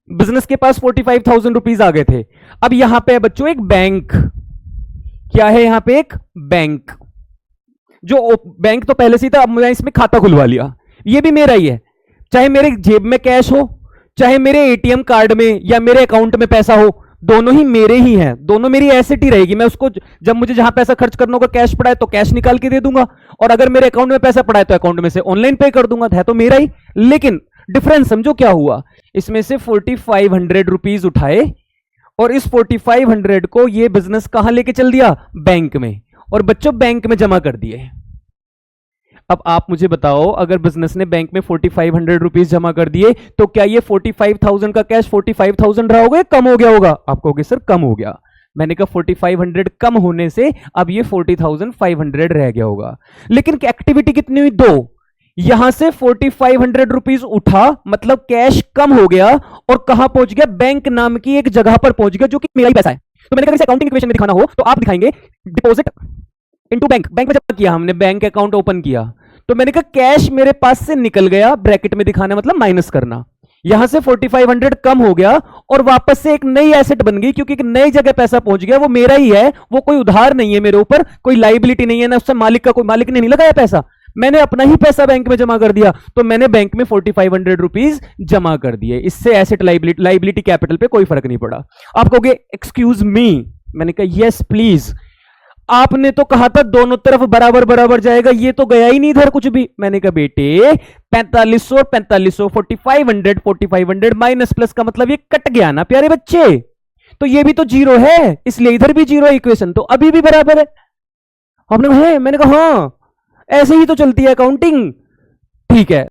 Business के पास 45,000 rupees आ गए थे। अब यहां पे बच्चों एक बैंक, क्या है यहां पे एक बैंक, जो बैंक तो पहले से ही था, अब मैं इसमें खाता खुलवा लिया, ये भी मेरा ही है। चाहे मेरे जेब में कैश हो, चाहे मेरे एटीएम कार्ड में या मेरे अकाउंट में पैसा हो, दोनों ही मेरे ही हैं, दोनों मेरी एसेट ही रहेगी। मैं उसको जब मुझे जहां पैसा खर्च करना होगा, कैश पड़ा है तो कैश निकाल के दे दूंगा, और अगर मेरे अकाउंट में पैसा पड़ा है तो अकाउंट में से ऑनलाइन पे कर दूंगा, है तो मेरा ही। लेकिन डिफरेंस समझो क्या हुआ, इसमें से 4500 रुपीज उठाए और इस 4500 को ये बिजनेस कहां लेके चल दिया, बैंक में, और बच्चों बैंक में जमा कर दिए। अब आप मुझे बताओ, अगर बिजनेस ने बैंक में 4500 रुपीज जमा कर दिए तो क्या ये 45,000 का कैश 45,000 रहा होगा या कम हो गया होगा? आप कहोगे सर कम हो गया। मैंने कहा 4500 कम होने से अब ये 40,500 रह गया होगा। लेकिन एक्टिविटी कितनी हुई? 2। यहां से 4500 रुपीज उठा, मतलब कैश कम हो गया, और कहां पहुंच गया? बैंक नाम की एक जगह पर पहुंच गया, जो कि मेरा ही पैसा है। तो मैंने कहा इसे अकाउंटिंग इक्वेशन में दिखाना हो तो आप दिखाएंगे डिपॉजिट इनटू बैंक। बैंक में जमा किया हमने, बैंक अकाउंट ओपन किया, तो मैंने कहा कैश मेरे पास से निकल गया, ब्रैकेट में दिखाना मतलब माइनस करना। यहां से 4500 कम हो गया और वापस से एक नई एसेट बन गई, क्योंकि एक नई जगह पैसा पहुंच गया, वो मेरा ही है, वो कोई उधार नहीं है मेरे ऊपर, कोई लाइबिलिटी नहीं है ना उससे मालिक का, कोई मालिक ने नहीं लगाया पैसा, मैंने अपना ही पैसा बैंक में जमा कर दिया। तो मैंने बैंक में 4500 रुपीज जमा कर दिए। इससे एसेट लाइबिलिटी कैपिटल पे कोई फर्क नहीं पड़ा। आप कहोगे एक्सक्यूज मी, मैंने कहा यस प्लीज, आपने तो कहा था दोनों तरफ बराबर बराबर जाएगा, ये तो गया ही नहीं इधर कुछ भी। मैंने कहा बेटे 4500 और 4500, 4500 माइनस प्लस का मतलब ये कट गया ना प्यारे बच्चे, तो ये भी तो जीरो है, इसलिए इधर भी जीरो, इक्वेशन तो अभी भी बराबर है। आपने कहा है? मैंने कहा हाँ, ऐसे ही तो चलती है अकाउंटिंग। ठीक है।